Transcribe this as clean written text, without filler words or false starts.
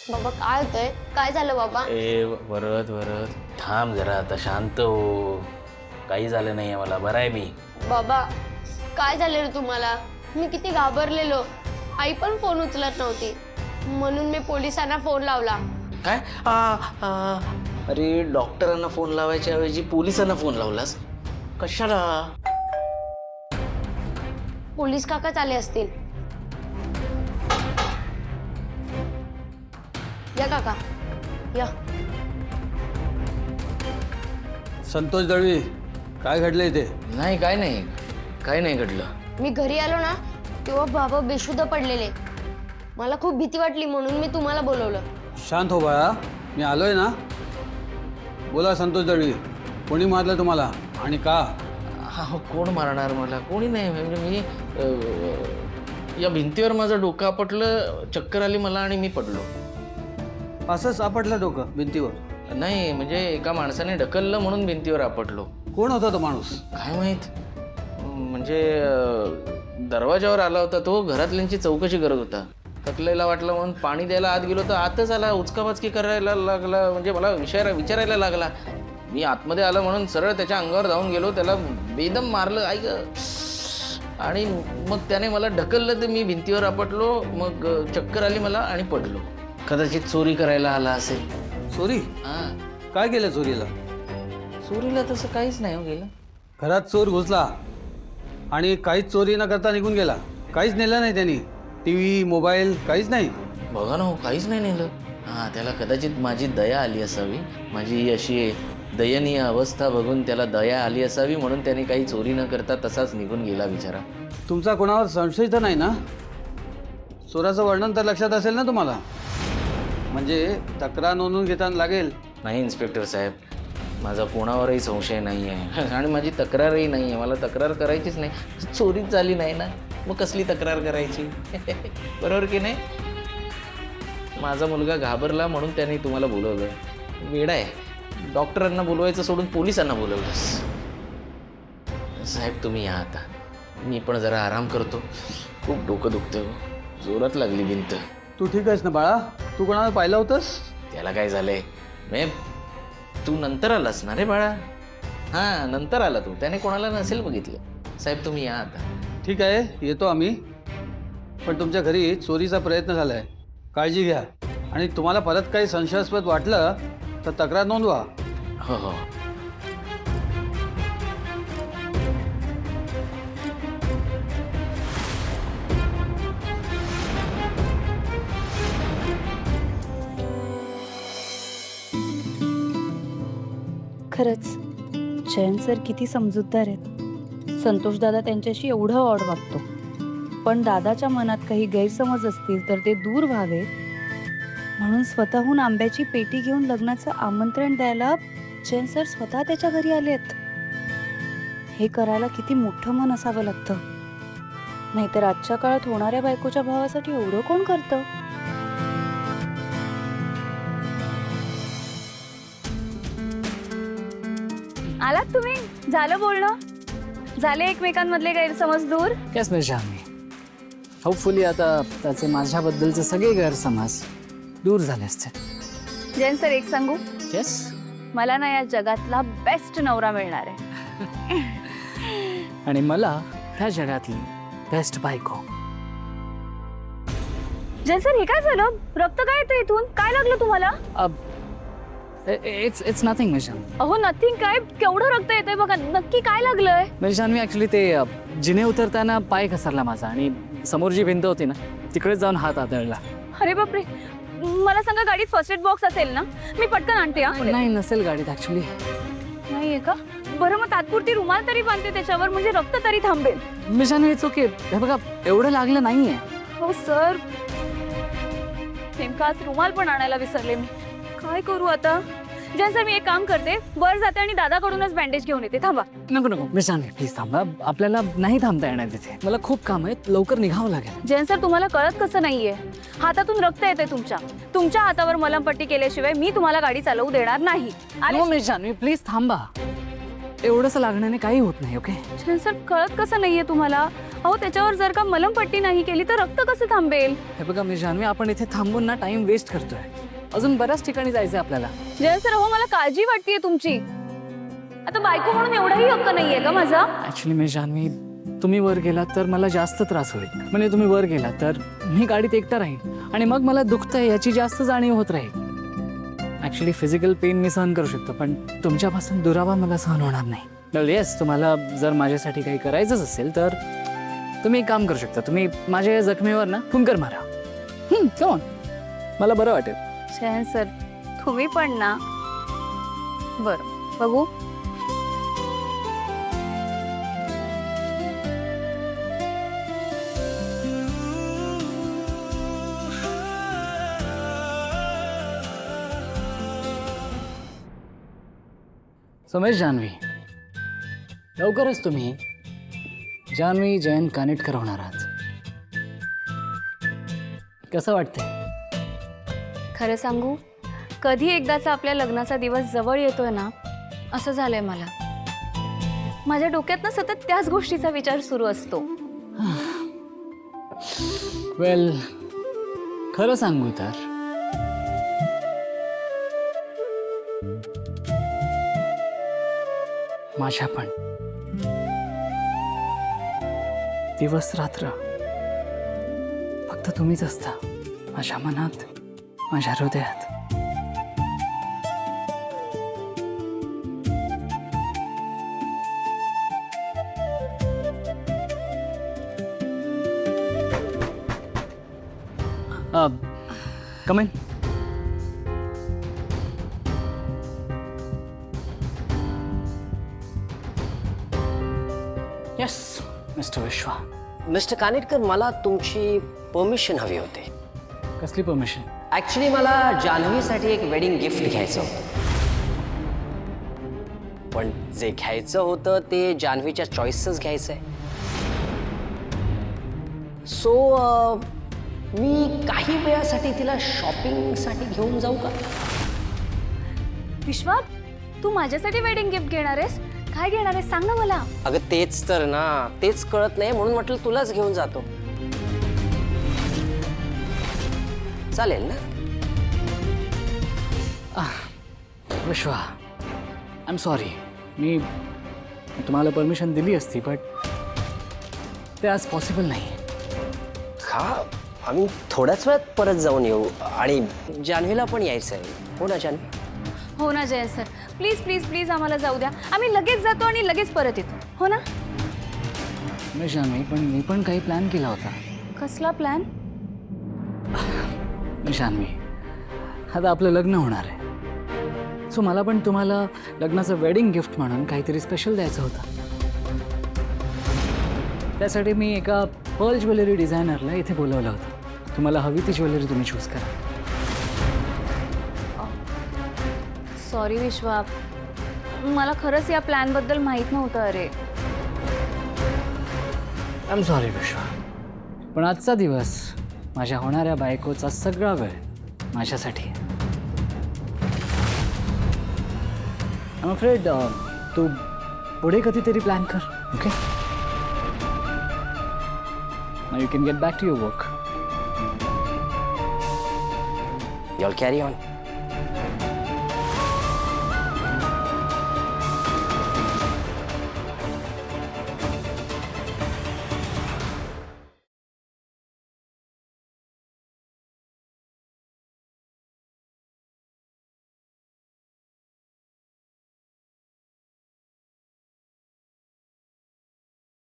बाबा काय होतंय? काय झालं बाबा? ए वरद वरद थांब जरा, आता शांत हो. काही झालं नाहीये मला, बरं आहे मी. बाबा काय झालं रे तुम्हाला? मी किती घाबरलेलो. आई पण फोन उचलत नव्हती, म्हणून मी पोलिसांना फोन लावला. काय अरे डॉक्टरांना फोन लावायच्या ऐवजी पोलिसांना फोन लावलास कशाला? पोलीस काकाच आले असतील. या काका या. संतोष दळवी, काय घडलं इथे? नाही काय नाही घडलं. मी घरी आलो ना तेव्हा बाबा बेशुद्ध पडलेले. मला खूप भीती वाटली म्हणून मी तुम्हाला बोलवलं. शांत हो बाळा, मी आलोय ना. बोला संतोष दळवी, कोणी मारलं तुम्हाला आणि का? हा कोण मारणार मला? कोणी नाही. म्हणजे मी या भिंतीवर माझं डोकं आपटलं, चक्कर आली मला आणि मी पडलो. असंच आपटलं डोकं भिंतीवर? नाही म्हणजे एका माणसाने ढकललं म्हणून भिंतीवर आपटलो. कोण होता तो माणूस? काय माहीत. म्हणजे दरवाजावर आला होता तो, घरातल्यांची चौकशी करत होता. थकलेला वाटलं म्हणून पाणी द्यायला आत गेलो तर आतच आला, उचकाबाचकी करायला लागला. म्हणजे मला विचारायला लागला. मी आतमध्ये आलं म्हणून सरळ त्याच्या अंगावर धावून गेलो, त्याला बेदम मारलं ऐक. आणि मग त्याने मला ढकललं तर मी भिंतीवर आपटलो. मग चक्कर आली मला आणि पडलो. कदाचित चोरी करायला आला असेल. चोरी? हां. काय केलं चोरीला? चोरीला तसं काहीच नाही हो गेलं. घरात चोर घुसला आणि काहीच चोरी न करता निघून गेला. काहीच नेलं नाही त्यांनी? TV, मोबाईल काहीच नाही? बघा ना हो, काहीच नाही नेलं. हां, त्याला कदाचित माझी दया आली असावी. माझी अशी दयनीय अवस्था बघून त्याला दया आली असावी, म्हणून त्याने काही चोरी न करता तसाच निघून गेला बिचारा. तुमचा कोणावर संशय तर नाही ना? चोराचं वर्णन तर लक्षात असेल ना तुम्हाला? म्हणजे तक्रार नोंदवून घेताना लागेल. नाही इन्स्पेक्टर साहेब, माझा कोणावरही संशय नाही आहे आणि माझी तक्रारही नाही आहे. मला तक्रार करायचीच नाही. चोरीच झाली नाही ना, मग कसली तक्रार करायची? बरोबर की नाही? माझा मुलगा घाबरला म्हणून त्याने तुम्हाला बोलवलं. वेडा आहे. डॉक्टरांना बोलवायचं सोडून पोलिसांना बोलवलंस. साहेब तुम्ही या आता, मी पण जरा आराम करतो. खूप डोकं दुखतं. जोरात लागली भिंत. तू ठीक आहेस ना बाळा? तू कोणाला पाहिलं होतंस? त्याला काय झालंय? म्हणजे तू नंतर आलास ना रे बाळा? हां नंतर आला तू, त्याने कोणाला नसेल बघितलं. साहेब तुम्ही या आता. ठीक आहे, येतो आम्ही. पण तुमच्या घरी चोरीचा प्रयत्न झाला आहे, काळजी घ्या. आणि तुम्हाला परत काही संशयास्पद वाटलं तर तक्रार नोंदवा. हो हो. खरंच जयंत सर किती समजूतदार आहेत. संतोष दादा त्यांच्याशी एवढं ऑड वागतो, पण दादाच्या मनात काही गैरसमज असतील तर ते दूर व्हावेत म्हणून स्वतःहून आंब्याची पेटी घेऊन लग्नाचं आमंत्रण द्यायला जयंत सर स्वतः त्याच्या घरी आलेत. हे करायला किती मोठं मन असावं लागतं. नाहीतर आजच्या काळात होणाऱ्या बायकोच्या भावासाठी एवढं कोण करतं? आलात तुम्ही? झालं बोलणं? झाले एकमेकांमधले गैरसमज दूर? येस मिस जानवी, होपफुली आता त्याचे माझ्याबद्दलचे सगळे गैरसमज दूर झाले असते. जयंत सर एक सांगू? येस. मला ना या जगातला बेस्ट नवरा मिळणार आहे. आणि मला त्या जगातली बेस्ट बायको. जयंत सर हे काय झालं? रक्त काय येतं इथून? काय लागलं तुम्हाला? It's nothing miss Janhvi. अहो नथिंग काय? केवढं रक्त येतंय बघा. नक्की काय लागलंय? मिस जानवी ॲक्च्युली ते जिने उतरताना पाय घसरला माझा आणि समोर जी भिंत होती ना तिकडे जाऊन हात आदळला. अरे बापरे. मला सांगा गाडीत फर्स्ट एड बॉक्स असेल ना? मी पटकन आणते. नाही नसेल गाडीत ॲक्च्युली. नाहीये का? बरं मग तात्पुरती रुमाल तरी बांधते त्याच्यावर, म्हणजे रक्त तरी थांबेल. Miss Janhvi it's okay. हे बघा एवढं लागलं नाहीये. हो सर, नेमका आज रुमाल पण आणायला विसरले मी. काय करू आता? जयंत सर मी एक काम करते, वर जाते आणि दादाकडूनच बँडेज घेऊन येते. थांबा. नको मिस जानवी प्लीज थांबा. आपल्याला नाही थांबता येणार तिथे. मला खूप काम आहे, लवकर निघावं लागेल. जयंत सर तुम्हाला कळत कसं नाहीये? हातातून रक्त येते तुमच्या हातावर मलमपट्टी केल्याशिवाय मी तुम्हाला गाडी चालवू देणार नाही. नो मिस जानवी प्लीज थांबा. एवढंच लागण्याने काही होत नाही. ओके जयंत सर कळत कसं नाहीये तुम्हाला? अहो त्याच्यावर जर का मलमपट्टी नाही केली तर रक्त कसं थांबेल? हे बघा मी जान्हवी, आपण इथे थांबून ना टाइम वेस्ट करतोय. अजून बऱ्याच ठिकाणी जायचंय आपल्याला. जयंत सर, अहो मला काळजी वाटतेय तुमची. आता बायको म्हणून एवढाही हक्क नाहीये का माझा? ऍक्च्युली मी जान्हवी, तुम्ही वर गेलात तर मला जास्त त्रास होईल. म्हणजे तुम्ही वर गेलात तर मी गाडीत एकटा राहील आणि मग मला दुखतंय याची जास्त जाणीव होत राहील. ऍक्च्युली फिजिकल पेन मी सहन करू शकतो, पण तुमच्यापासून दुरावा मला सहन होणार नाही. वेल येस, तुम्हाला जर माझ्यासाठी काही करायचंच असेल तर तुम्ही एक काम करू शकता. तुम्ही माझ्या या जखमेवर ना फुंकर मारा. कम मला बरं वाटेल. जयंत सर, तुम्ही पण ना. बरं, बघू. समेश जान्हवी, लवकरच तुम्ही जान्हवी जयंत कानेटकर होणार आहात. कसं वाटतंय? खरं सांगू, कधी एकदाचा आपल्या लग्नाचा दिवस जवळ येतोय ना असं झालंय मला. माझ्या डोक्यात ना सतत त्याच गोष्टीचा विचार सुरू असतो. वेल, खरं सांगू तर माझ्या पण दिवस रात्र फक्त तुम्हीच असता माझ्या मनात, माझ्या हृदयात. कम इन. येस मिस्टर विश्वा. मिस्टर कानेटकर, मला तुमची परमिशन हवी होती. कसली परमिशन? ॲक्च्युली मला जान्हवीसाठी एक वेडिंग गिफ्ट घ्यायचं होतं, पण जे घ्यायचं होतं ते जान्हवीच्या चॉईसच घ्यायचं आहे. सो मी काही वेळासाठी तिला शॉपिंगसाठी घेऊन जाऊ का? विश्वा, तू माझ्यासाठी वेडिंग गिफ्ट घेणार आहेस? काय घेणार आहेस सांग ना मला. अगं तेच तर ना, तेच कळत नाही म्हणून म्हटलं तुलाच घेऊन जातो. चालेल ना? विश्वा, आय एम सॉरी. मी तुम्हाला परमिशन दिली असती, बट ते आज पॉसिबल नाही. हा, आम्ही थोड्याच वेळात परत जाऊन येऊ आणि जान्हवीला पण यायचं आहे. हो ना जान्हवी? हो ना Jayant sir, please please please आम्हाला जाऊ द्या. आम्ही लगेच जातो आणि लगेच परत येतो. हो ना? मी जान्हवी, पण मी पण काही प्लॅन केला होता. कसला प्लॅन? जान्हवी, आता आपलं लग्न होणार आहे, सो मला पण तुम्हाला लग्नाचं वेडिंग गिफ्ट म्हणून काहीतरी स्पेशल द्यायचं होतं. त्यासाठी मी एका पर्ल ज्वेलरी डिझायनरला इथे बोलवलं होतं. तुम्हाला हवी ती ज्वेलरी तुम्ही चूज करा. सॉरी विश्वा, मला खरंच या प्लॅनबद्दल माहीत नव्हतं. अरे आय एम सॉरी विश्वा, पण आजचा दिवस माझ्या होणाऱ्या बायकोचा सगळा वेळ माझ्यासाठी आहे. आय एम अफ्रेड तू पुढे कधीतरी प्लॅन कर. Okay, now you can get back to your work. You'll carry on.